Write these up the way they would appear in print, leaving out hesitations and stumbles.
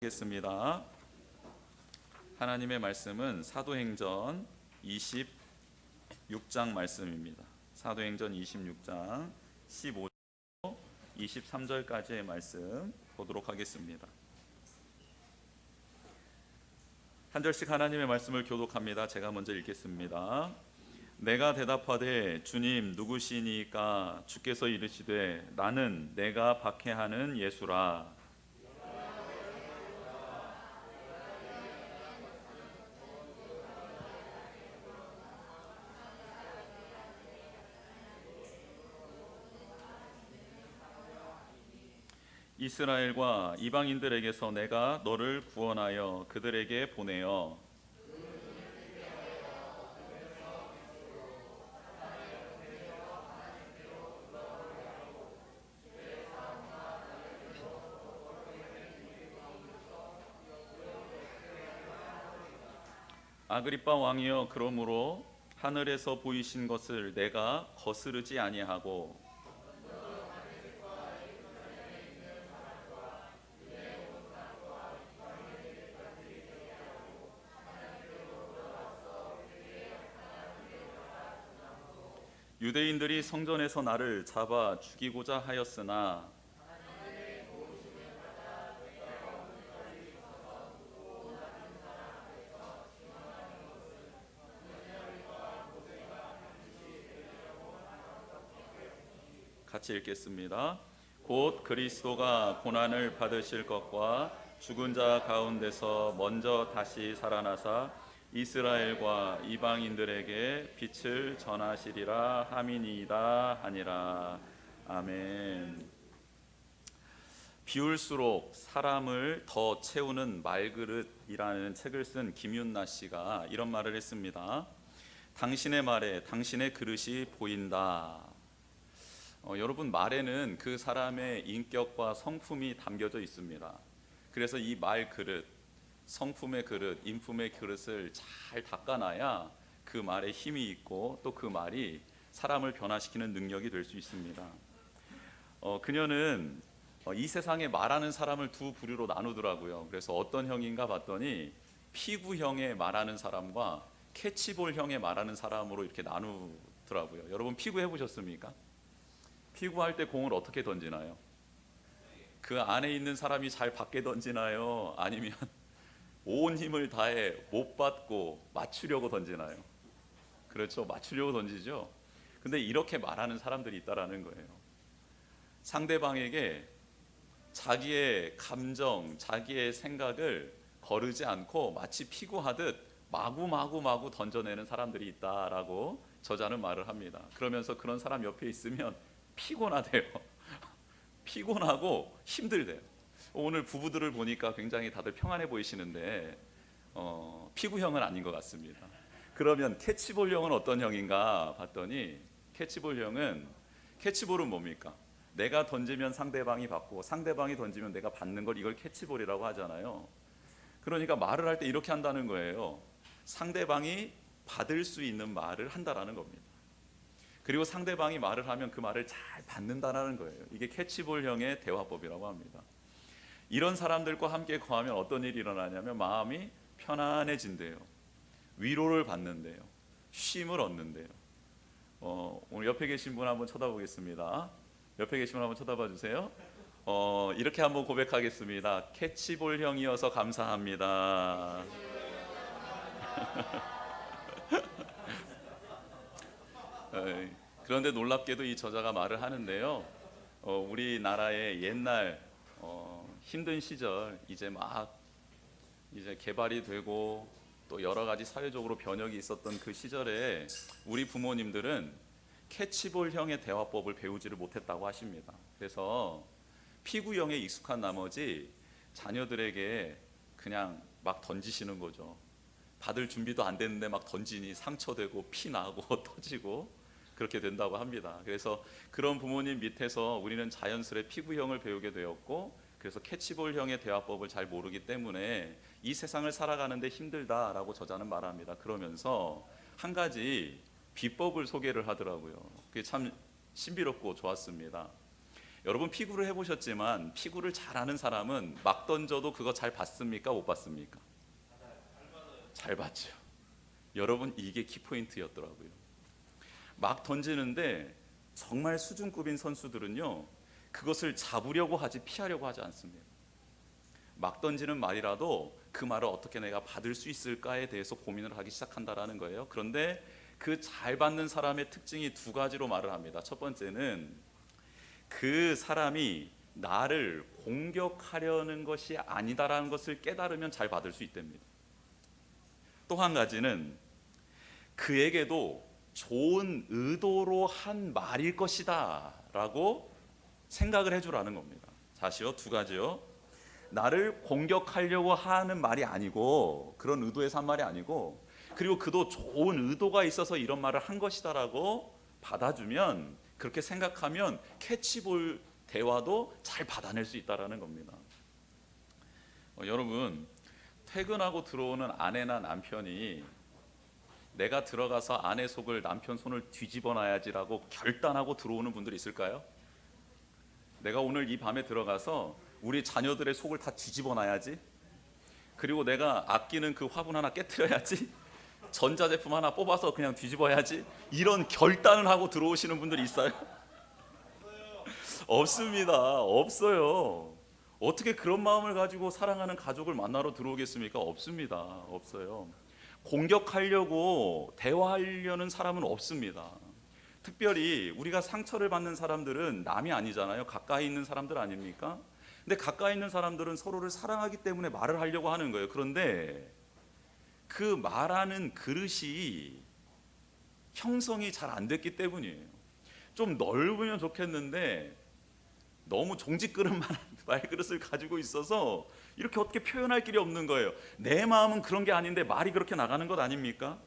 하겠습니다. 하나님의 말씀은 사도행전 26장 말씀입니다. 사도행전 26장 15절 23절까지의 말씀 보도록 하겠습니다. 한 절씩 하나님의 말씀을 교독합니다. 제가 먼저 읽겠습니다. 내가 대답하되 주님 누구시니까? 주께서 이르시되 나는 내가 박해하는 예수라. 이스라엘과 이방인들에게서 내가 너를 구원하여 그들에게 보내어 아그리빠 왕이여, 그러므로 하늘에서 보이신 것을 내가 거스르지 아니하고 유대인들이 성전에서 나를 잡아 죽이고자 하였으나 같이 읽겠습니다. 곧 그리스도가 고난을 받으실 것과 죽은 자 가운데서 먼저 다시 살아나사 이스라엘과 이방인들에게 빛을 전하시리라 함이니이다 하니라. 아멘. 비울수록 사람을 더 채우는 말그릇이라는 책을 쓴 김윤나 씨가 이런 말을 했습니다. 당신의 말에 당신의 그릇이 보인다. 여러분, 말에는 그 사람의 인격과 성품이 담겨져 있습니다. 그래서 이 말 그릇, 성품의 그릇, 인품의 그릇을 잘 닦아놔야 그 말에 힘이 있고 또 그 말이 사람을 변화시키는 능력이 될 수 있습니다. 그녀는 이 세상에 말하는 사람을 두 부류로 나누더라고요. 그래서 어떤 형인가 봤더니 피구형의 말하는 사람과 캐치볼형의 말하는 사람으로 이렇게 나누더라고요. 여러분, 피구 해보셨습니까? 피구할 때 공을 어떻게 던지나요? 그 안에 있는 사람이 잘 밖에 던지나요? 아니면 온 힘을 다해 못 받고 맞추려고 던지나요? 그렇죠, 맞추려고 던지죠. 근데 이렇게 말하는 사람들이 있다라는 거예요. 상대방에게 자기의 감정, 자기의 생각을 거르지 않고 마치 피구하듯 마구 던져내는 사람들이 있다라고 저자는 말을 합니다. 그러면서 그런 사람 옆에 있으면 피곤하대요. 피곤하고 힘들대요. 오늘 부부들을 보니까 굉장히 다들 평안해 보이시는데 피구형은 아닌 것 같습니다. 그러면 캐치볼형은 어떤 형인가 봤더니 캐치볼은 뭡니까? 내가 던지면 상대방이 받고 상대방이 던지면 내가 받는 걸, 이걸 캐치볼이라고 하잖아요. 그러니까 말을 할 때 이렇게 한다는 거예요. 상대방이 받을 수 있는 말을 한다라는 겁니다. 그리고 상대방이 말을 하면 그 말을 잘 받는다라는 거예요. 이게 캐치볼형의 대화법이라고 합니다. 이런 사람들과 함께 거하면 어떤 일이 일어나냐면 마음이 편안해진대요. 위로를 받는데요. 쉼을 얻는데요. 오늘 옆에 계신 분 한번 쳐다보겠습니다. 옆에 계신 분 한번 쳐다봐 주세요. 이렇게 한번 고백하겠습니다. 캐치볼형이어서 감사합니다. 그런데 놀랍게도 이 저자가 말을 하는데요. 우리나라의 옛날 힘든 시절, 이제 개발이 되고 또 여러 가지 사회적으로 변혁이 있었던 그 시절에 우리 부모님들은 캐치볼형의 대화법을 배우지를 못했다고 하십니다. 그래서 피구형에 익숙한 나머지 자녀들에게 그냥 막 던지시는 거죠. 받을 준비도 안 됐는데 막 던지니 상처되고 피 나고 터지고 그렇게 된다고 합니다. 그래서 그런 부모님 밑에서 우리는 자연스레 피구형을 배우게 되었고, 그래서 캐치볼형의 대화법을 잘 모르기 때문에 이 세상을 살아가는데 힘들다라고 저자는 말합니다. 그러면서 한 가지 비법을 소개를 하더라고요. 그게 참 신비롭고 좋았습니다. 여러분 피구를 해보셨지만 피구를 잘하는 사람은 막 던져도 그거 잘 받습니까? 못 받습니까? 잘 받죠. 여러분 이게 키포인트였더라고요. 막 던지는데 정말 수준급인 선수들은요 그것을 잡으려고 하지 피하려고 하지 않습니다. 막 던지는 말이라도 그 말을 어떻게 내가 받을 수 있을까에 대해서 고민을 하기 시작한다라는 거예요. 그런데 그 잘 받는 사람의 특징이 두 가지로 말을 합니다. 첫 번째는 그 사람이 나를 공격하려는 것이 아니다라는 것을 깨달으면 잘 받을 수 있답니다. 또 한 가지는 그에게도 좋은 의도로 한 말일 것이다 라고 생각을 해주라는 겁니다. 다시요, 두 가지요. 나를 공격하려고 하는 말이 아니고 그런 의도에서 한 말이 아니고 그리고 그도 좋은 의도가 있어서 이런 말을 한 것이다라고 받아주면 그렇게 생각하면 캐치볼 대화도 잘 받아낼 수 있다라는 겁니다. 여러분 퇴근하고 들어오는 아내나 남편이 내가 들어가서 아내 속을 남편 손을 뒤집어 놔야지라고 결단하고 들어오는 분들이 있을까요? 내가 오늘 이 밤에 들어가서 우리 자녀들의 속을 다 뒤집어 놔야지, 그리고 내가 아끼는 그 화분 하나 깨트려야지, 전자제품 하나 뽑아서 그냥 뒤집어야지, 이런 결단을 하고 들어오시는 분들이 있어요? 없습니다. 없어요. 어떻게 그런 마음을 가지고 사랑하는 가족을 만나러 들어오겠습니까? 없습니다. 없어요. 공격하려고 대화하려는 사람은 없습니다. 특별히 우리가 상처를 받는 사람들은 남이 아니잖아요. 가까이 있는 사람들 아닙니까? 근데 가까이 있는 사람들은 서로를 사랑하기 때문에 말을 하려고 하는 거예요. 그런데 그 말하는 그릇이 형성이 잘 안 됐기 때문이에요. 좀 넓으면 좋겠는데 너무 종지그릇만 말그릇을 가지고 있어서 이렇게 어떻게 표현할 길이 없는 거예요. 내 마음은 그런 게 아닌데 말이 그렇게 나가는 것 아닙니까?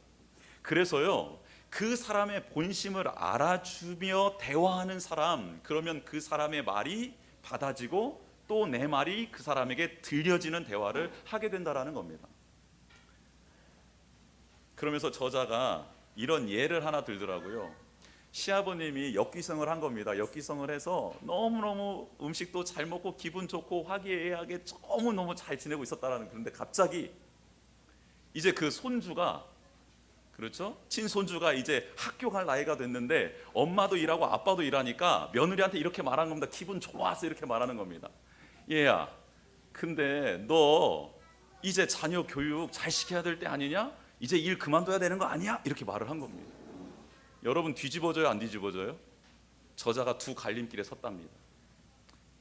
그래서요, 그 사람의 본심을 알아주며 대화하는 사람, 그러면 그 사람의 말이 받아지고 또 내 말이 그 사람에게 들려지는 대화를 하게 된다라는 겁니다. 그러면서 저자가 이런 예를 하나 들더라고요. 시아버님이 역귀성을 한 겁니다. 역귀성을 해서 너무너무 음식도 잘 먹고 기분 좋고 화기애애하게 너무너무 잘 지내고 있었다라는. 그런데 갑자기 이제 그 손주가, 그렇죠? 친손주가 이제 학교 갈 나이가 됐는데 엄마도 일하고 아빠도 일하니까 며느리한테 이렇게 말한 겁니다. 기분 좋아서 이렇게 말하는 겁니다. 얘야, 근데 너 이제 자녀 교육 잘 시켜야 될 때 아니냐? 이제 일 그만둬야 되는 거 아니야? 이렇게 말을 한 겁니다. 여러분 뒤집어져요, 안 뒤집어져요? 저자가 두 갈림길에 섰답니다.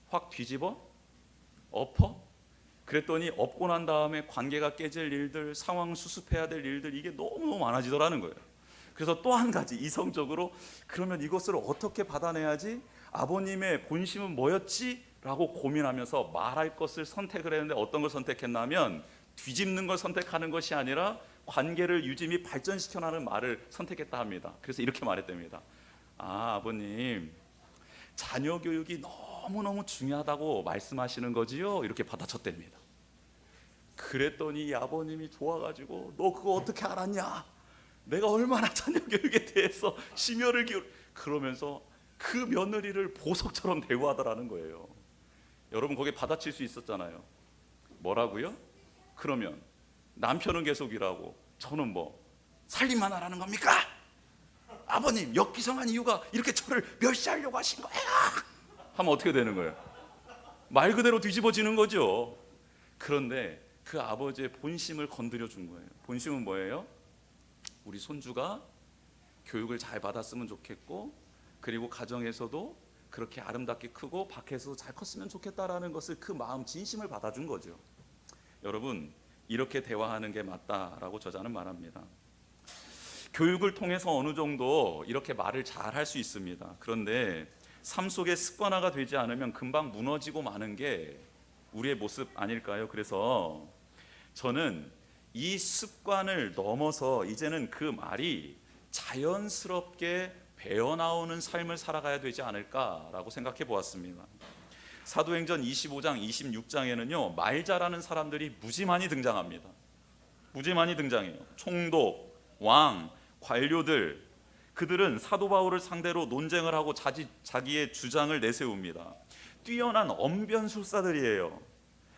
확 뒤집어? 엎어? 그랬더니 엎고 난 다음에 관계가 깨질 일들, 상황 수습해야 될 일들, 이게 너무너무 많아지더라는 거예요. 그래서 또 한 가지 이성적으로, 그러면 이것을 어떻게 받아내야지? 아버님의 본심은 뭐였지? 라고 고민하면서 말할 것을 선택을 했는데 어떤 걸 선택했냐면 뒤집는 걸 선택하는 것이 아니라 관계를 유지 및 발전시켜 나가는 말을 선택했다 합니다. 그래서 이렇게 말했답니다. 아버님, 자녀 교육이 너무너무 중요하다고 말씀하시는 거지요? 이렇게 받아쳤답니다. 그랬더니 이 아버님이 좋아가지고 너 그거 어떻게 알았냐? 내가 얼마나 자녀 교육에 대해서 심혈을 기울, 그러면서 그 며느리를 보석처럼 대우하더라는 거예요. 여러분 거기에 받아칠 수 있었잖아요. 뭐라고요? 그러면 남편은 계속 일하고 저는 뭐 살림만 하라는 겁니까? 아버님 역기성한 이유가 이렇게 저를 멸시하려고 하신 거예요 하면 어떻게 되는 거예요? 말 그대로 뒤집어지는 거죠. 그런데 그 아버지의 본심을 건드려 준 거예요. 본심은 뭐예요? 우리 손주가 교육을 잘 받았으면 좋겠고, 그리고 가정에서도 그렇게 아름답게 크고 밖에서도 잘 컸으면 좋겠다라는 것을, 그 마음 진심을 받아준 거죠. 여러분 이렇게 대화하는 게 맞다라고 저자는 말합니다. 교육을 통해서 어느 정도 이렇게 말을 잘 할 수 있습니다. 그런데 삶 속에 습관화가 되지 않으면 금방 무너지고 마는 게 우리의 모습 아닐까요? 그래서 저는 이 습관을 넘어서 이제는 그 말이 자연스럽게 배어나오는 삶을 살아가야 되지 않을까라고 생각해 보았습니다. 사도행전 25장 26장에는요 말 잘하는 사람들이 무지 많이 등장합니다. 무지 많이 등장해요. 총독, 왕, 관료들, 그들은 사도 바울을 상대로 논쟁을 하고 자기의 주장을 내세웁니다. 뛰어난 언변술사들이에요.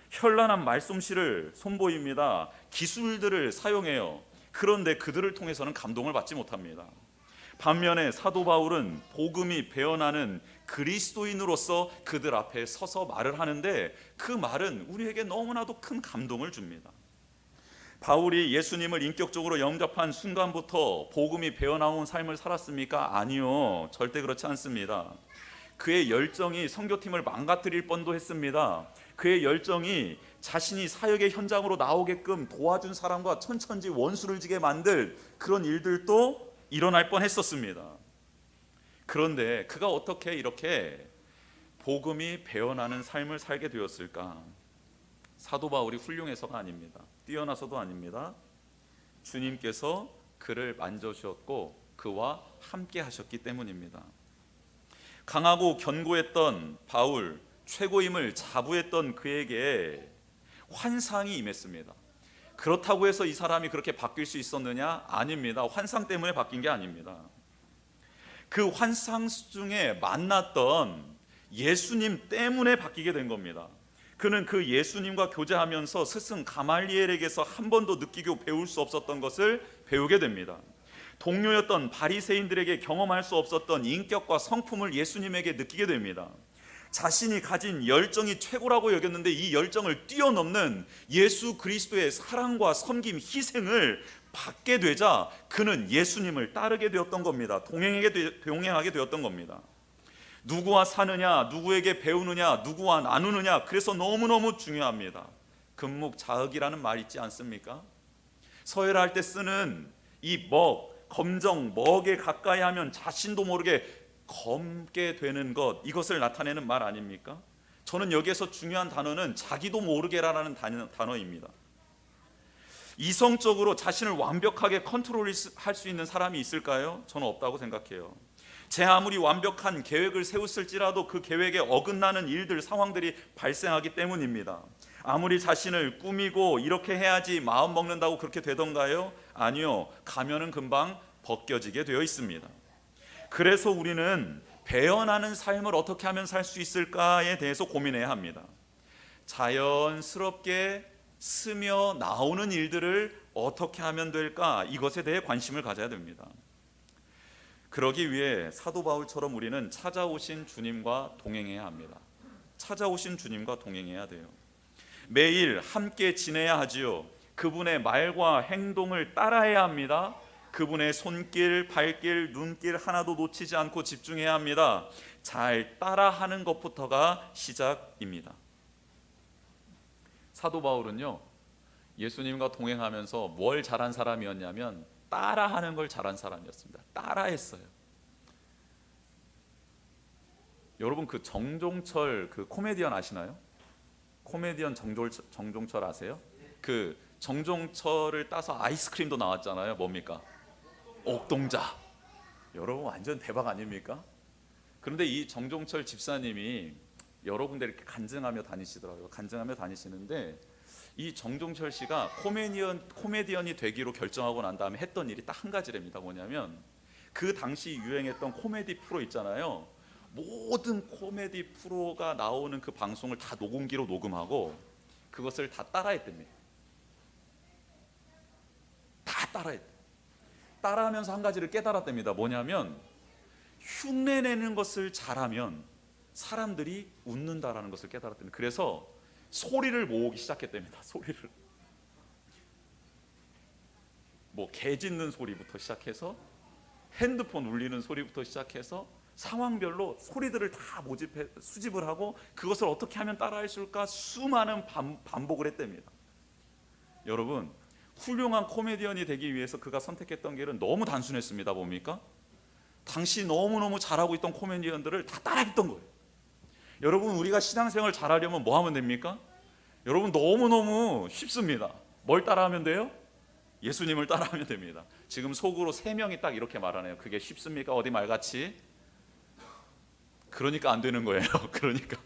현란한 말솜씨를 선보입니다. 기술들을 사용해요. 그런데 그들을 통해서는 감동을 받지 못합니다. 반면에 사도 바울은 복음이 배어나는 그리스도인으로서 그들 앞에 서서 말을 하는데 그 말은 우리에게 너무나도 큰 감동을 줍니다. 바울이 예수님을 인격적으로 영접한 순간부터 복음이 배어나온 삶을 살았습니까? 아니요, 절대 그렇지 않습니다. 그의 열정이 선교팀을 망가뜨릴 뻔도 했습니다. 그의 열정이 자신이 사역의 현장으로 나오게끔 도와준 사람과 천천지 원수를 지게 만들 그런 일들도 일어날 뻔했었습니다. 그런데 그가 어떻게 이렇게 복음이 배어나는 삶을 살게 되었을까? 사도 바울이 훌륭해서가 아닙니다. 뛰어나서도 아닙니다. 주님께서 그를 만져주셨고 그와 함께 하셨기 때문입니다. 강하고 견고했던 바울, 최고임을 자부했던 그에게 환상이 임했습니다. 그렇다고 해서 이 사람이 그렇게 바뀔 수 있었느냐? 아닙니다. 환상 때문에 바뀐 게 아닙니다. 그 환상 중에 만났던 예수님 때문에 바뀌게 된 겁니다. 그는 그 예수님과 교제하면서 스승 가말리엘에게서 한 번도 느끼고 배울 수 없었던 것을 배우게 됩니다. 동료였던 바리새인들에게 경험할 수 없었던 인격과 성품을 예수님에게 느끼게 됩니다. 자신이 가진 열정이 최고라고 여겼는데 이 열정을 뛰어넘는 예수 그리스도의 사랑과 섬김, 희생을 받게 되자 그는 예수님을 따르게 되었던 겁니다. 동행하게 되었던 겁니다. 누구와 사느냐, 누구에게 배우느냐, 누구와 나누느냐, 그래서 너무너무 중요합니다. 금묵자흑이라는 말 있지 않습니까? 서열할 때 쓰는 이 검정, 먹에 가까이 하면 자신도 모르게 검게 되는 것, 이것을 나타내는 말 아닙니까? 저는 여기에서 중요한 단어는 자기도 모르게라는 단어입니다. 이성적으로 자신을 완벽하게 컨트롤할 수 있는 사람이 있을까요? 저는 없다고 생각해요. 제 아무리 완벽한 계획을 세웠을지라도 그 계획에 어긋나는 일들, 상황들이 발생하기 때문입니다. 아무리 자신을 꾸미고 이렇게 해야지 마음 먹는다고 그렇게 되던가요? 아니요, 가면은 금방 벗겨지게 되어 있습니다. 그래서 우리는 배어나는 삶을 어떻게 하면 살 수 있을까에 대해서 고민해야 합니다. 자연스럽게 스며 나오는 일들을 어떻게 하면 될까? 이것에 대해 관심을 가져야 됩니다. 그러기 위해 사도 바울처럼 우리는 찾아오신 주님과 동행해야 합니다. 찾아오신 주님과 동행해야 돼요. 매일 함께 지내야 하지요. 그분의 말과 행동을 따라해야 합니다. 그분의 손길, 발길, 눈길 하나도 놓치지 않고 집중해야 합니다. 잘 따라하는 것부터가 시작입니다. 사도 바울은요, 예수님과 동행하면서 뭘 잘한 사람이었냐면 따라하는 걸 잘한 사람이었습니다. 따라했어요. 여러분 그 정종철 그 코미디언 아시나요? 코미디언 정종철 아세요? 그 정종철을 따서 아이스크림도 나왔잖아요. 뭡니까? 옥동자. 여러분 완전 대박 아닙니까? 그런데 이 정종철 집사님이 여러 군데 이렇게 간증하며 다니시더라고요. 간증하며 다니시는데 이 정종철 씨가 코미디언이 되기로 결정하고 난 다음에 했던 일이 딱 한 가지랍니다. 뭐냐면 그 당시 유행했던 코미디 프로 있잖아요. 모든 코미디 프로가 나오는 그 방송을 다 녹음기로 녹음하고 그것을 다 따라했답니다. 다 따라했대요. 따라하면서 한 가지를 깨달았답니다. 뭐냐면 흉내내는 것을 잘하면 사람들이 웃는다라는 것을 깨달았답니다. 그래서 소리를 모으기 시작했답니다. 소리를 개 짖는 소리부터 시작해서 핸드폰 울리는 소리부터 시작해서 상황별로 소리들을 다 수집을 하고 그것을 어떻게 하면 따라할 수 있을까 수많은 반복을 했답니다. 여러분 훌륭한 코미디언이 되기 위해서 그가 선택했던 길은 너무 단순했습니다. 뭡니까? 당시 너무너무 잘하고 있던 코미디언들을 다 따라했던 거예요. 여러분 우리가 신앙생활 잘하려면 뭐 하면 됩니까? 여러분 너무너무 쉽습니다. 뭘 따라하면 돼요? 예수님을 따라하면 됩니다. 지금 속으로 3명이 딱 이렇게 말하네요. 그게 쉽습니까? 어디 말같이? 그러니까 안 되는 거예요. 그러니까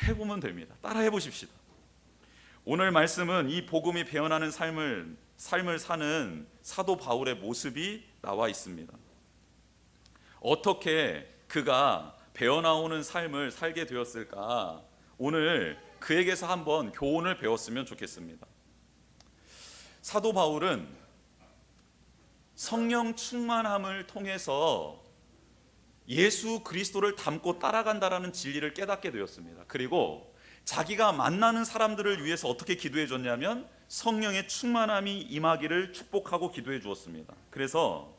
해보면 됩니다. 따라해 보십시다. 오늘 말씀은 이 복음이 배어나는 삶을 사는 사도 바울의 모습이 나와 있습니다. 어떻게 그가 배어나오는 삶을 살게 되었을까? 오늘 그에게서 한번 교훈을 배웠으면 좋겠습니다. 사도 바울은 성령 충만함을 통해서 예수 그리스도를 닮고 따라간다라는 진리를 깨닫게 되었습니다. 그리고 자기가 만나는 사람들을 위해서 어떻게 기도해 줬냐면 성령의 충만함이 임하기를 축복하고 기도해 주었습니다. 그래서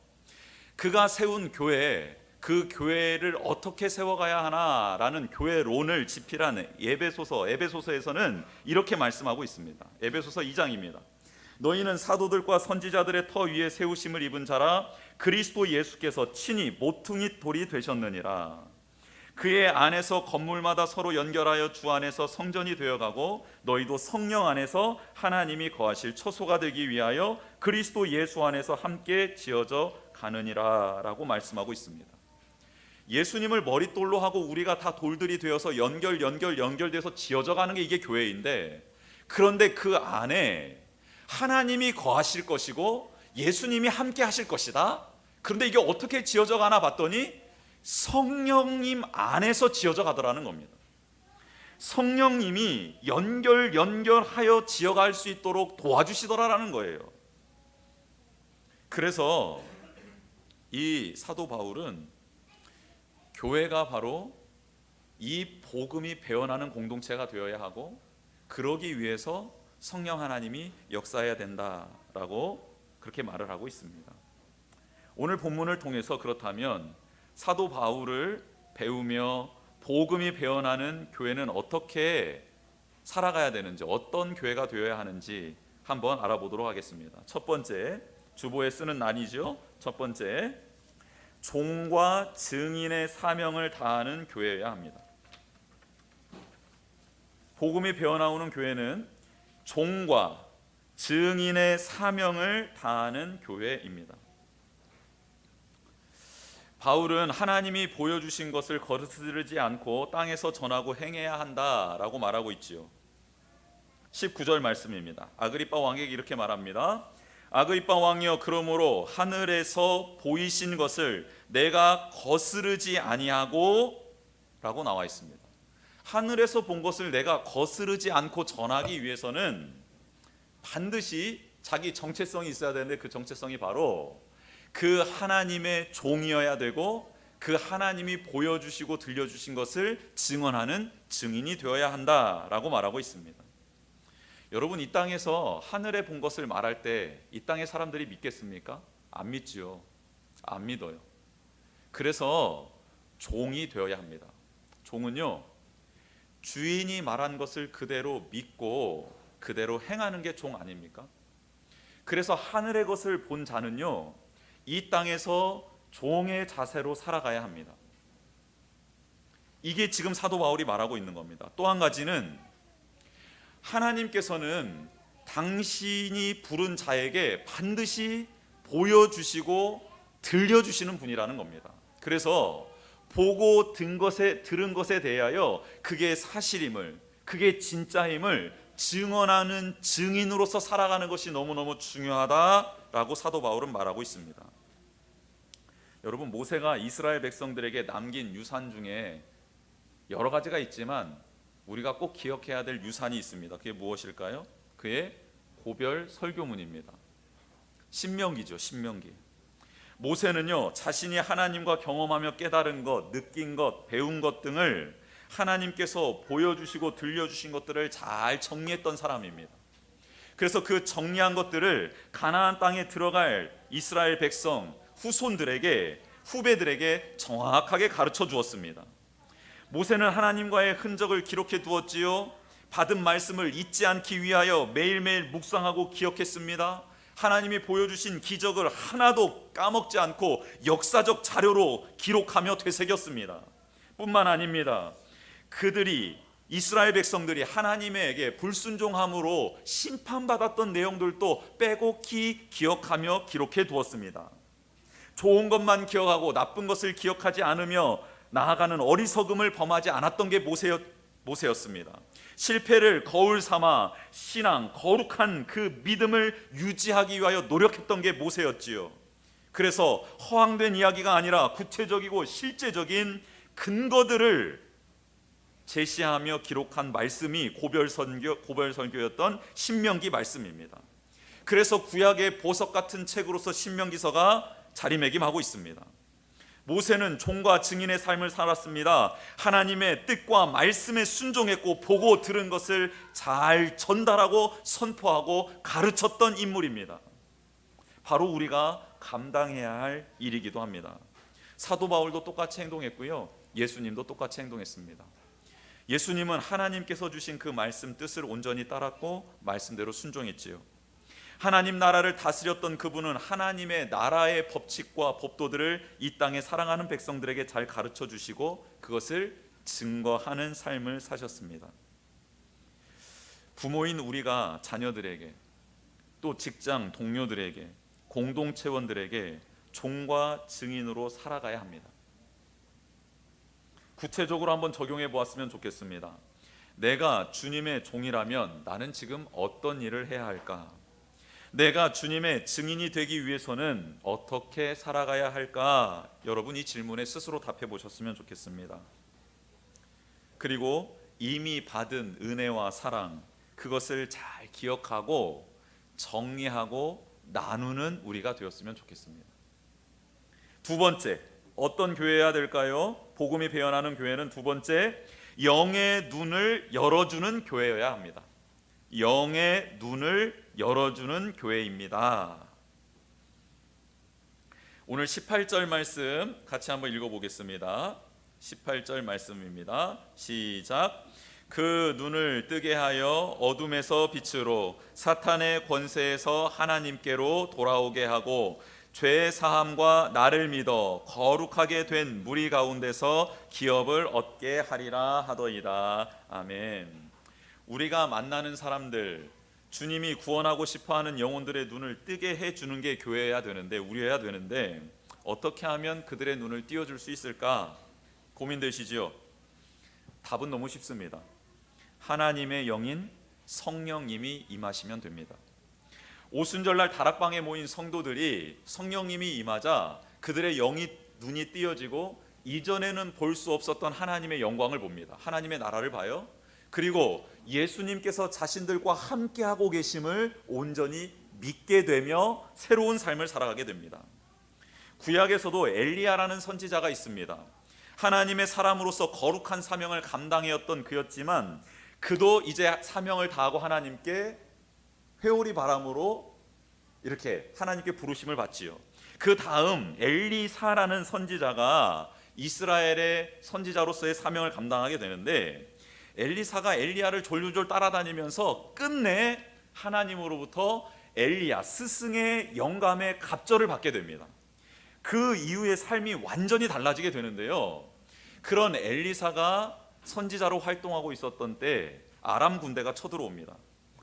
그가 세운 교회, 그 교회를 어떻게 세워가야 하나라는 교회론을 집필한 에베소서에서는 이렇게 말씀하고 있습니다. 에베소서 2장입니다. 너희는 사도들과 선지자들의 터 위에 세우심을 입은 자라 그리스도 예수께서 친히 모퉁이 돌이 되셨느니라. 그의 안에서 건물마다 서로 연결하여 주 안에서 성전이 되어가고 너희도 성령 안에서 하나님이 거하실 처소가 되기 위하여 그리스도 예수 안에서 함께 지어져 가느니라 라고 말씀하고 있습니다. 예수님을 머릿돌로 하고 우리가 다 돌들이 되어서 연결돼서 지어져 가는 게 이게 교회인데, 그런데 그 안에 하나님이 거하실 것이고 예수님이 함께 하실 것이다. 그런데 이게 어떻게 지어져 가나 봤더니 성령님 안에서 지어져 가더라는 겁니다. 성령님이 연결하여 지어갈 수 있도록 도와주시더라라는 거예요. 그래서 이 사도 바울은 교회가 바로 이 복음이 배어나는 공동체가 되어야 하고, 그러기 위해서 성령 하나님이 역사해야 된다라고 그렇게 말을 하고 있습니다. 오늘 본문을 통해서 그렇다면 사도 바울을 배우며 복음이 배어나는 교회는 어떻게 살아가야 되는지, 어떤 교회가 되어야 하는지 한번 알아보도록 하겠습니다. 첫 번째, 주보에 쓰는 난이죠. 첫 번째, 종과 증인의 사명을 다하는 교회여야 합니다. 복음이 배어나오는 교회는 종과 증인의 사명을 다하는 교회입니다. 바울은 하나님이 보여주신 것을 거스르지 않고 땅에서 전하고 행해야 한다라고 말하고 있지요. 19절 말씀입니다. 아그리빠 왕에게 이렇게 말합니다. 아그리빠 왕이여, 그러므로 하늘에서 보이신 것을 내가 거스르지 아니하고 라고 나와 있습니다. 하늘에서 본 것을 내가 거스르지 않고 전하기 위해서는 반드시 자기 정체성이 있어야 되는데, 그 정체성이 바로 그 하나님의 종이어야 되고, 그 하나님이 보여주시고 들려주신 것을 증언하는 증인이 되어야 한다라고 말하고 있습니다. 여러분, 이 땅에서 하늘에 본 것을 말할 때 이 땅의 사람들이 믿겠습니까? 안 믿지요. 안 믿어요. 그래서 종이 되어야 합니다. 종은요, 주인이 말한 것을 그대로 믿고 그대로 행하는 게 종 아닙니까? 그래서 하늘의 것을 본 자는요, 이 땅에서 종의 자세로 살아가야 합니다. 이게 지금 사도 바울이 말하고 있는 겁니다. 또 한 가지는 하나님께서는 당신이 부른 자에게 반드시 보여주시고 들려주시는 분이라는 겁니다. 그래서 보고 들은 것에 대하여 그게 사실임을, 그게 진짜임을 증언하는 증인으로서 살아가는 것이 너무너무 중요하다라고 사도 바울은 말하고 있습니다. 여러분, 모세가 이스라엘 백성들에게 남긴 유산 중에 여러 가지가 있지만 우리가 꼭 기억해야 될 유산이 있습니다. 그게 무엇일까요? 그의 고별 설교문입니다. 신명기죠. 신명기. 모세는요, 자신이 하나님과 경험하며 깨달은 것, 느낀 것, 배운 것 등을 하나님께서 보여주시고 들려주신 것들을 잘 정리했던 사람입니다. 그래서 그 정리한 것들을 가나안 땅에 들어갈 이스라엘 백성 후배들에게 정확하게 가르쳐 주었습니다. 모세는 하나님과의 흔적을 기록해 두었지요. 받은 말씀을 잊지 않기 위하여 매일매일 묵상하고 기억했습니다. 하나님이 보여주신 기적을 하나도 까먹지 않고 역사적 자료로 기록하며 되새겼습니다. 뿐만 아닙니다. 이스라엘 백성들이 하나님에게 불순종함으로 심판받았던 내용들도 빼곡히 기억하며 기록해 두었습니다. 좋은 것만 기억하고 나쁜 것을 기억하지 않으며 나아가는 어리석음을 범하지 않았던 게 모세였습니다. 실패를 거울 삼아 신앙, 거룩한 그 믿음을 유지하기 위하여 노력했던 게 모세였지요. 그래서 허황된 이야기가 아니라 구체적이고 실제적인 근거들을 제시하며 기록한 말씀이 고별선교였던 신명기 말씀입니다. 그래서 구약의 보석 같은 책으로서 신명기서가 자리매김하고 있습니다. 모세는 종과 증인의 삶을 살았습니다. 하나님의 뜻과 말씀에 순종했고 보고 들은 것을 잘 전달하고 선포하고 가르쳤던 인물입니다. 바로 우리가 감당해야 할 일이기도 합니다. 사도 바울도 똑같이 행동했고요, 예수님도 똑같이 행동했습니다. 예수님은 하나님께서 주신 그 말씀 뜻을 온전히 따랐고 말씀대로 순종했지요. 하나님 나라를 다스렸던 그분은 하나님의 나라의 법칙과 법도들을 이 땅에 사랑하는 백성들에게 잘 가르쳐 주시고 그것을 증거하는 삶을 사셨습니다. 부모인 우리가 자녀들에게, 또 직장 동료들에게, 공동체원들에게 종과 증인으로 살아가야 합니다. 구체적으로 한번 적용해 보았으면 좋겠습니다. 내가 주님의 종이라면 나는 지금 어떤 일을 해야 할까? 내가 주님의 증인이 되기 위해서는 어떻게 살아가야 할까? 여러분, 이 질문에 스스로 답해 보셨으면 좋겠습니다. 그리고 이미 받은 은혜와 사랑, 그것을 잘 기억하고 정리하고 나누는 우리가 되었으면 좋겠습니다. 두 번째, 어떤 교회여야 될까요? 복음이 배어나는 교회는 두 번째, 영의 눈을 열어주는 교회여야 합니다. 영의 눈을 열어주는 교회입니다. 오늘 18절 말씀 같이 한번 읽어보겠습니다. 18절 말씀입니다. 시작. 그 눈을 뜨게 하여 어둠에서 빛으로, 사탄의 권세에서 하나님께로 돌아오게 하고 죄 사함과 나를 믿어 거룩하게 된 무리 가운데서 기업을 얻게 하리라 하더이다. 아멘. 우리가 만나는 사람들, 주님이 구원하고 싶어하는 영혼들의 눈을 뜨게 해주는 게 교회여야 되는데, 우리여야 되는데, 어떻게 하면 그들의 눈을 띄워줄 수 있을까 고민되시지요? 답은 너무 쉽습니다. 하나님의 영인 성령님이 임하시면 됩니다. 오순절날 다락방에 모인 성도들이 성령님이 임하자 그들의 눈이 띄어지고 이전에는 볼 수 없었던 하나님의 영광을 봅니다. 하나님의 나라를 봐요. 그리고 예수님께서 자신들과 함께하고 계심을 온전히 믿게 되며 새로운 삶을 살아가게 됩니다. 구약에서도 엘리야라는 선지자가 있습니다. 하나님의 사람으로서 거룩한 사명을 감당해왔던 그였지만 그도 이제 사명을 다하고 하나님께 회오리 바람으로 이렇게 하나님께 부르심을 받지요. 그 다음 엘리사라는 선지자가 이스라엘의 선지자로서의 사명을 감당하게 되는데, 엘리사가 엘리야를 졸졸 따라다니면서 끝내 하나님으로부터 엘리야 스승의 영감의 갑절을 받게 됩니다. 그 이후의 삶이 완전히 달라지게 되는데요, 그런 엘리사가 선지자로 활동하고 있었던 때 아람 군대가 쳐들어옵니다.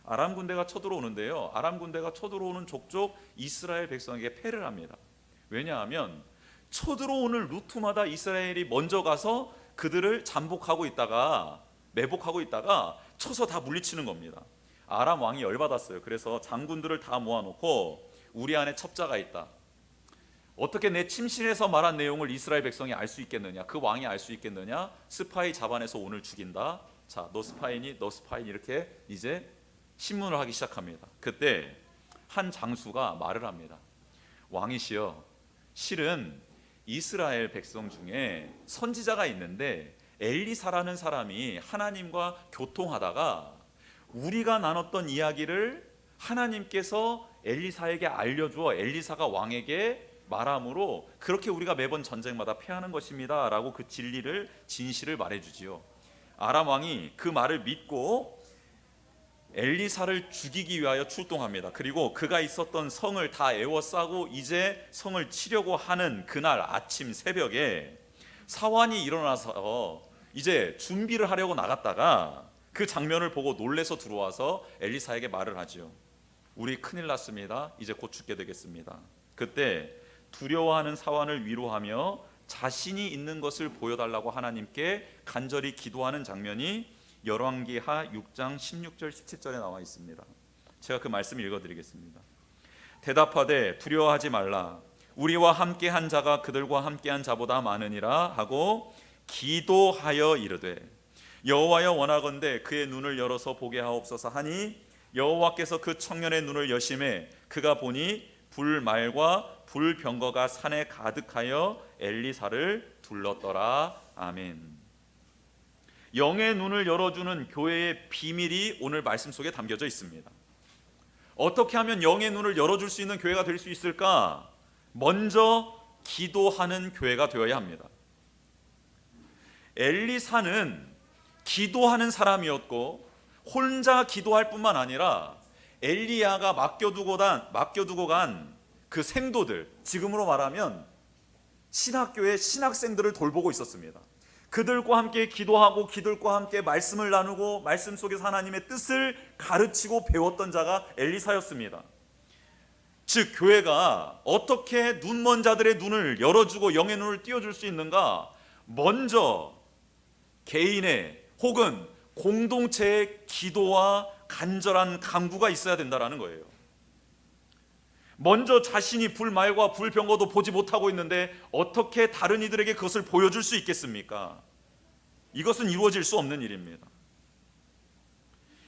아람 군대가 쳐들어오는데요, 아람 군대가 쳐들어오는 족족 이스라엘 백성에게 패를 합니다. 왜냐하면 쳐들어오는 루트마다 이스라엘이 먼저 가서 그들을 잠복하고 있다가 매복하고 있다가 쳐서 다 물리치는 겁니다. 아람 왕이 열받았어요. 그래서 장군들을 다 모아놓고 우리 안에 첩자가 있다, 어떻게 내 침실에서 말한 내용을 이스라엘 백성이 알 수 있겠느냐, 그 왕이 알 수 있겠느냐, 스파이 잡아내서 오늘 죽인다. 자, 너 스파이니? 너 스파이니? 이렇게 이제 신문을 하기 시작합니다. 그때 한 장수가 말을 합니다. 왕이시여, 실은 이스라엘 백성 중에 선지자가 있는데 엘리사라는 사람이 하나님과 교통하다가 우리가 나눴던 이야기를 하나님께서 엘리사에게 알려주어 엘리사가 왕에게 말함으로 그렇게 우리가 매번 전쟁마다 패하는 것입니다 라고 그 진실을 말해주지요. 아람 왕이 그 말을 믿고 엘리사를 죽이기 위하여 출동합니다. 그리고 그가 있었던 성을 다 에워싸고 이제 성을 치려고 하는 그날 아침 새벽에 사환이 일어나서 이제 준비를 하려고 나갔다가 그 장면을 보고 놀래서 들어와서 엘리사에게 말을 하죠. 우리 큰일 났습니다. 이제 곧 죽게 되겠습니다. 그때 두려워하는 사환을 위로하며 자신이 있는 것을 보여달라고 하나님께 간절히 기도하는 장면이 열왕기하 6장 16절 17절에 나와 있습니다. 제가 그 말씀을 읽어드리겠습니다. 대답하되 두려워하지 말라, 우리와 함께한 자가 그들과 함께한 자보다 많으니라 하고 기도하여 이르되 여호와여 원하건대 그의 눈을 열어서 보게 하옵소서 하니 여호와께서 그 청년의 눈을 여심해 그가 보니 불말과 불병거가 산에 가득하여 엘리사를 둘렀더라. 아멘. 영의 눈을 열어주는 교회의 비밀이 오늘 말씀 속에 담겨져 있습니다. 어떻게 하면 영의 눈을 열어줄 수 있는 교회가 될 수 있을까? 먼저 기도하는 교회가 되어야 합니다. 엘리사는 기도하는 사람이었고 혼자 기도할 뿐만 아니라 엘리야가 맡겨두고 간 그 생도들, 지금으로 말하면 신학교의 신학생들을 돌보고 있었습니다. 그들과 함께 기도하고 그들과 함께 말씀을 나누고 말씀 속에서 하나님의 뜻을 가르치고 배웠던 자가 엘리사였습니다. 즉 교회가 어떻게 눈먼 자들의 눈을 열어주고 영의 눈을 띄워줄 수 있는가? 먼저 개인의 혹은 공동체의 기도와 간절한 간구가 있어야 된다는 거예요. 먼저 자신이 불말과 불병거도 보지 못하고 있는데 어떻게 다른 이들에게 그것을 보여줄 수 있겠습니까? 이것은 이루어질 수 없는 일입니다.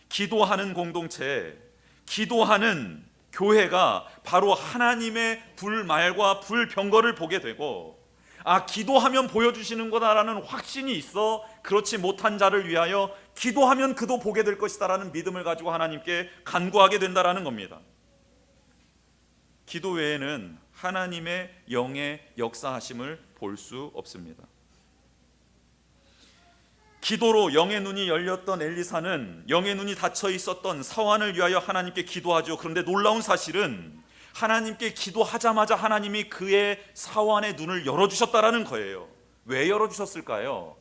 기도하는 공동체, 기도하는 교회가 바로 하나님의 불말과 불병거를 보게 되고, 기도하면 보여주시는 거다라는 확신이 있어 그렇지 못한 자를 위하여 기도하면 그도 보게 될 것이다라는 믿음을 가지고 하나님께 간구하게 된다라는 겁니다. 기도 외에는 하나님의 영의 역사하심을 볼 수 없습니다. 기도로 영의 눈이 열렸던 엘리사는 영의 눈이 닫혀 있었던 사환을 위하여 하나님께 기도하죠. 그런데 놀라운 사실은 하나님께 기도하자마자 하나님이 그의 사환의 눈을 열어주셨다라는 거예요. 왜 열어주셨을까요?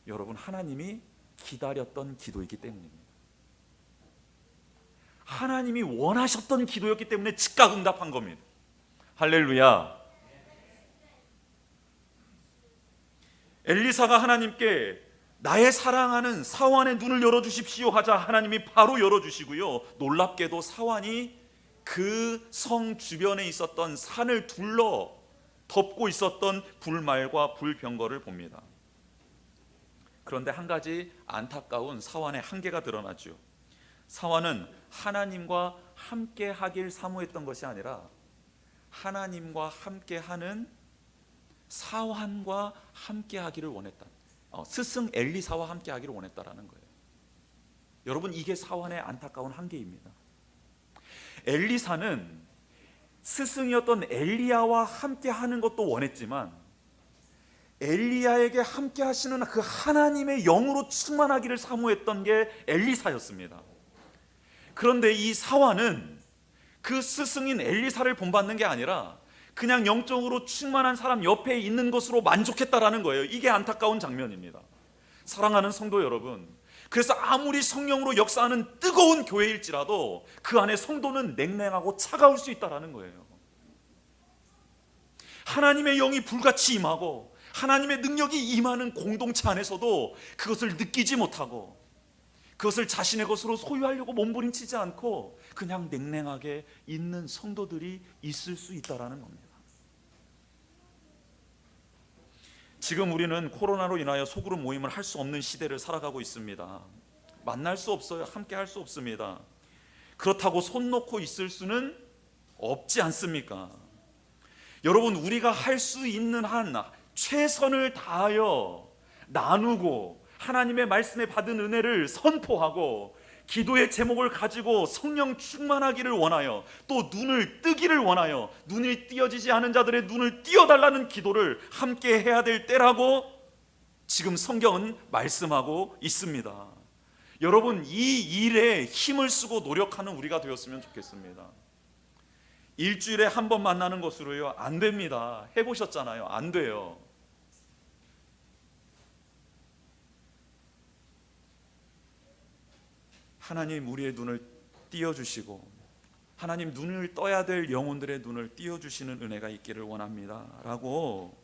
여러분, 하나님이 기다렸던 기도이기 때문입니다. 하나님이 원하셨던 기도였기 때문에 즉각 응답한 겁니다. 할렐루야. 엘리사가 하나님께 나의 사랑하는 사환의 눈을 열어주십시오 하자 하나님이 바로 열어주시고요, 놀랍게도 사환이 그 성 주변에 있었던 산을 둘러 덮고 있었던 불말과 불병거를 봅니다. 그런데 한 가지 안타까운 사환의 한계가 드러나죠. 사환은 하나님과 함께 하길 사모했던 것이 아니라 하나님과 함께하는 사환과 함께하기를 원했다. 스승 엘리사와 함께하기를 원했다라는 거예요. 여러분, 이게 사환의 안타까운 한계입니다. 엘리사는 스승이었던 엘리야와 함께하는 것도 원했지만 엘리야에게 함께하시는 그 하나님의 영으로 충만하기를 사모했던 게 엘리사였습니다. 그런데 이 사환은 그 스승인 엘리사를 본받는 게 아니라 그냥 영적으로 충만한 사람 옆에 있는 것으로 만족했다라는 거예요. 이게 안타까운 장면입니다. 사랑하는 성도 여러분, 그래서 아무리 성령으로 역사하는 뜨거운 교회일지라도 그 안에 성도는 냉랭하고 차가울 수 있다라는 거예요. 하나님의 영이 불같이 임하고 하나님의 능력이 임하는 공동체 안에서도 그것을 느끼지 못하고 그것을 자신의 것으로 소유하려고 몸부림치지 않고 그냥 냉랭하게 있는 성도들이 있을 수 있다라는 겁니다. 지금 우리는 코로나로 인하여 소그룹 모임을 할 수 없는 시대를 살아가고 있습니다. 만날 수 없어요. 함께 할 수 없습니다. 그렇다고 손 놓고 있을 수는 없지 않습니까? 여러분, 우리가 할 수 있는 한 최선을 다하여 나누고 하나님의 말씀에 받은 은혜를 선포하고 기도의 제목을 가지고 성령 충만하기를 원하여 또 눈을 뜨기를 원하여 눈이 띄어지지 않은 자들의 눈을 띄어달라는 기도를 함께 해야 될 때라고 지금 성경은 말씀하고 있습니다. 여러분, 이 일에 힘을 쓰고 노력하는 우리가 되었으면 좋겠습니다. 일주일에 한 번 만나는 것으로요, 안 됩니다. 해보셨잖아요. 안 돼요. 하나님, 우리의 눈을 띄어주시고 하나님, 눈을 떠야 될 영혼들의 눈을 띄어주시는 은혜가 있기를 원합니다 라고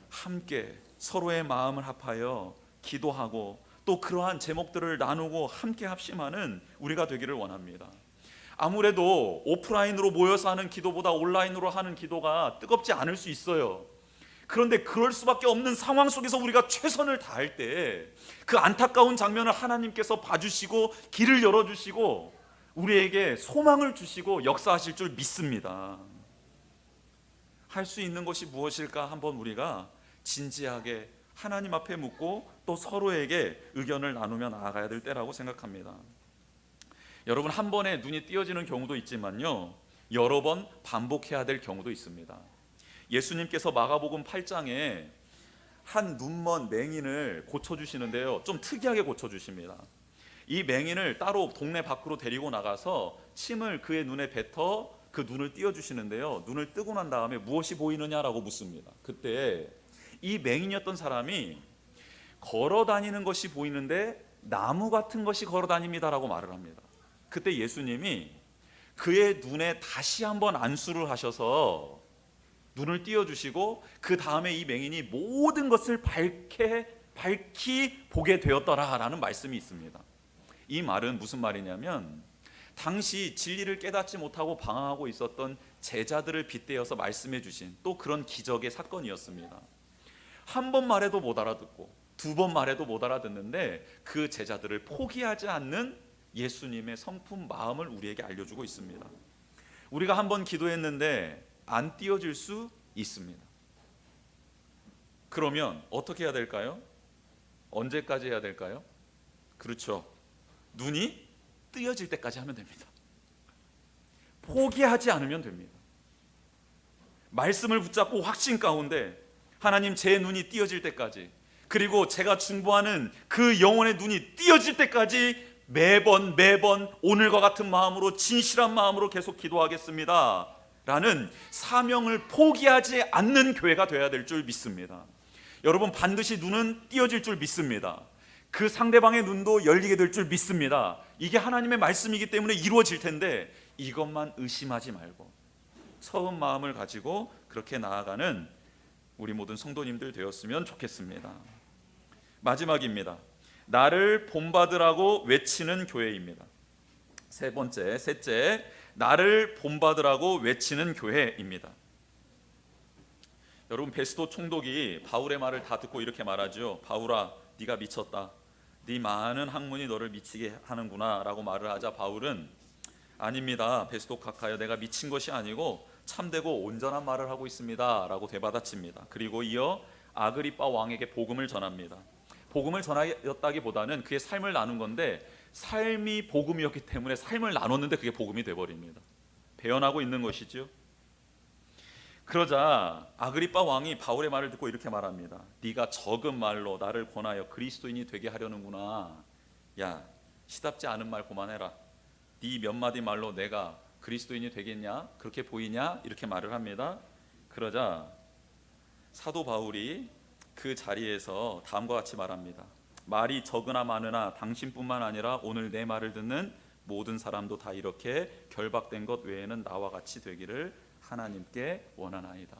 함께 서로의 마음을 합하여 기도하고 또 그러한 제목들을 나누고 함께 합심하는 우리가 되기를 원합니다. 아무래도 오프라인으로 모여서 하는 기도보다 온라인으로 하는 기도가 뜨겁지 않을 수 있어요. 그런데 그럴 수밖에 없는 상황 속에서 우리가 최선을 다할 때 그 안타까운 장면을 하나님께서 봐주시고 길을 열어주시고 우리에게 소망을 주시고 역사하실 줄 믿습니다. 할 수 있는 것이 무엇일까 한번 우리가 진지하게 하나님 앞에 묻고 또 서로에게 의견을 나누며 나아가야 될 때라고 생각합니다. 여러분, 한 번에 눈이 띄어지는 경우도 있지만요, 여러 번 반복해야 될 경우도 있습니다. 예수님께서 마가복음 8장에 한 눈먼 맹인을 고쳐주시는데요, 좀 특이하게 고쳐주십니다. 이 맹인을 따로 동네 밖으로 데리고 나가서 침을 그의 눈에 뱉어 그 눈을 띄어주시는데요, 눈을 뜨고 난 다음에 무엇이 보이느냐라고 묻습니다. 그때 이 맹인이었던 사람이 걸어 다니는 것이 보이는데 나무 같은 것이 걸어 다닙니다라고 말을 합니다. 그때 예수님이 그의 눈에 다시 한번 안수를 하셔서 눈을 띄어주시고 그 다음에 이 맹인이 모든 것을 밝히 보게 되었더라라는 말씀이 있습니다. 이 말은 무슨 말이냐면 당시 진리를 깨닫지 못하고 방황하고 있었던 제자들을 빗대어서 말씀해 주신 또 그런 기적의 사건이었습니다. 한 번 말해도 못 알아듣고 두 번 말해도 못 알아듣는데 그 제자들을 포기하지 않는 예수님의 성품 마음을 우리에게 알려주고 있습니다. 우리가 한 번 기도했는데 안 띄어질 수 있습니다. 그러면 어떻게 해야 될까요? 언제까지 해야 될까요? 그렇죠, 눈이 띄어질 때까지 하면 됩니다. 포기하지 않으면 됩니다. 말씀을 붙잡고 확신 가운데 하나님, 제 눈이 띄어질 때까지, 그리고 제가 중보하는 그 영혼의 눈이 띄어질 때까지 매번 오늘과 같은 마음으로, 진실한 마음으로 계속 기도하겠습니다 라는 사명을 포기하지 않는 교회가 되어야 될 줄 믿습니다. 여러분, 반드시 눈은 띄어질 줄 믿습니다. 그 상대방의 눈도 열리게 될 줄 믿습니다. 이게 하나님의 말씀이기 때문에 이루어질 텐데 이것만 의심하지 말고 처음 마음을 가지고 그렇게 나아가는 우리 모든 성도님들 되었으면 좋겠습니다. 마지막입니다. 나를 본받으라고 외치는 교회입니다. 셋째, 나를 본받으라고 외치는 교회입니다. 여러분, 베스도 총독이 바울의 말을 다 듣고 이렇게 말하죠. 바울아, 네가 미쳤다. 네 많은 학문이 너를 미치게 하는구나 라고 말을 하자 바울은 아닙니다, 베스도 카카요, 내가 미친 것이 아니고 참되고 온전한 말을 하고 있습니다 라고 되받아칩니다. 그리고 이어 아그리빠 왕에게 복음을 전합니다. 복음을 전하였다기보다는 그의 삶을 나눈 건데 삶이 복음이었기 때문에 삶을 나눴는데 그게 복음이 되어버립니다. 배연하고 있는 것이죠. 그러자 아그리빠 왕이 바울의 말을 듣고 이렇게 말합니다. 네가 적은 말로 나를 권하여 그리스도인이 되게 하려는구나. 야, 시답지 않은 말 그만해라. 네 몇 마디 말로 내가 그리스도인이 되겠냐? 그렇게 보이냐? 이렇게 말을 합니다. 그러자 사도 바울이 그 자리에서 다음과 같이 말합니다. 말이 적으나 많으나 당신뿐만 아니라 오늘 내 말을 듣는 모든 사람도 다 이렇게 결박된 것 외에는 나와 같이 되기를 하나님께 원하나이다.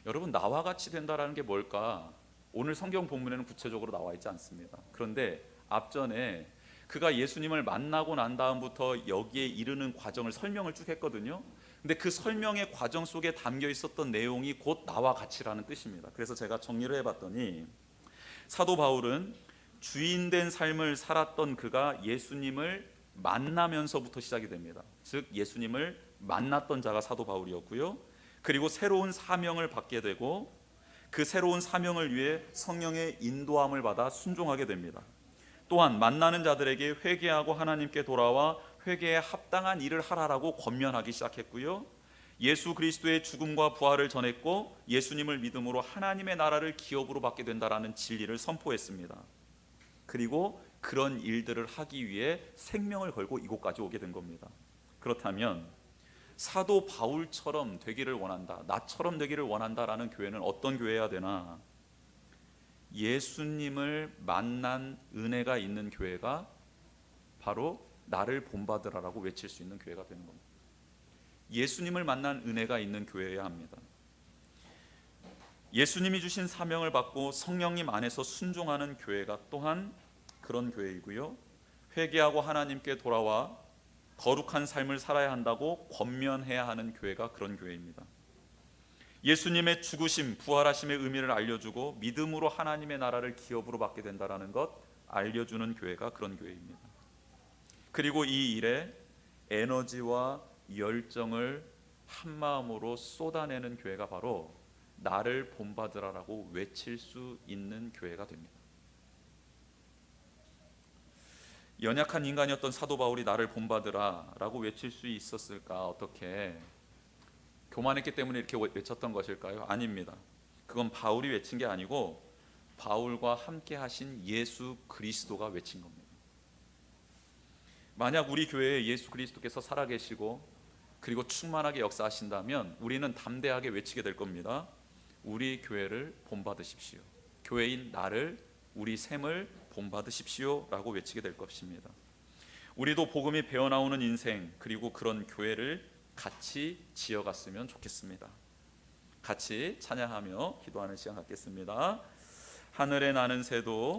여러분, 나와 같이 된다라는 게 뭘까? 오늘 성경 본문에는 구체적으로 나와 있지 않습니다. 그런데 앞전에 그가 예수님을 만나고 난 다음부터 여기에 이르는 과정을 설명을 쭉 했거든요. 근데 그 설명의 과정 속에 담겨 있었던 내용이 곧 나와 같이라는 뜻입니다. 그래서 제가 정리를 해봤더니 사도 바울은 주인된 삶을 살았던 그가 예수님을 만나면서부터 시작이 됩니다. 즉 예수님을 만났던 자가 사도 바울이었고요. 그리고 새로운 사명을 받게 되고 그 새로운 사명을 위해 성령의 인도함을 받아 순종하게 됩니다. 또한 만나는 자들에게 회개하고 하나님께 돌아와 회개에 합당한 일을 하라라고 권면하기 시작했고요. 예수 그리스도의 죽음과 부활을 전했고 예수님을 믿음으로 하나님의 나라를 기업으로 받게 된다라는 진리를 선포했습니다. 그리고 그런 일들을 하기 위해 생명을 걸고 이곳까지 오게 된 겁니다. 그렇다면 사도 바울처럼 되기를 원한다, 나처럼 되기를 원한다라는 교회는 어떤 교회여야 되나? 예수님을 만난 은혜가 있는 교회가 바로 나를 본받으라라고 외칠 수 있는 교회가 되는 겁니다. 예수님을 만난 은혜가 있는 교회여야 합니다. 예수님이 주신 사명을 받고 성령님 안에서 순종하는 교회가 또한 그런 교회이고요. 회개하고 하나님께 돌아와 거룩한 삶을 살아야 한다고 권면해야 하는 교회가 그런 교회입니다. 예수님의 죽으심, 부활하심의 의미를 알려주고 믿음으로 하나님의 나라를 기업으로 받게 된다는 것 알려주는 교회가 그런 교회입니다. 그리고 이 일에 에너지와 열정을 한 마음으로 쏟아내는 교회가 바로 나를 본받으라라고 외칠 수 있는 교회가 됩니다. 연약한 인간이었던 사도 바울이 나를 본받으라라고 외칠 수 있었을까? 어떻게? 교만했기 때문에 이렇게 외쳤던 것일까요? 아닙니다. 그건 바울이 외친 게 아니고 바울과 함께 하신 예수 그리스도가 외친 겁니다. 만약 우리 교회에 예수 그리스도께서 살아계시고 그리고 충만하게 역사하신다면 우리는 담대하게 외치게 될 겁니다. 우리 교회를 본받으십시오. 교회인 나를, 우리 샘을 본받으십시오 라고 외치게 될 것입니다. 우리도 복음이 배어나오는 인생 그리고 그런 교회를 같이 지어갔으면 좋겠습니다. 같이 찬양하며 기도하는 시간 갖겠습니다. 하늘에 나는 새도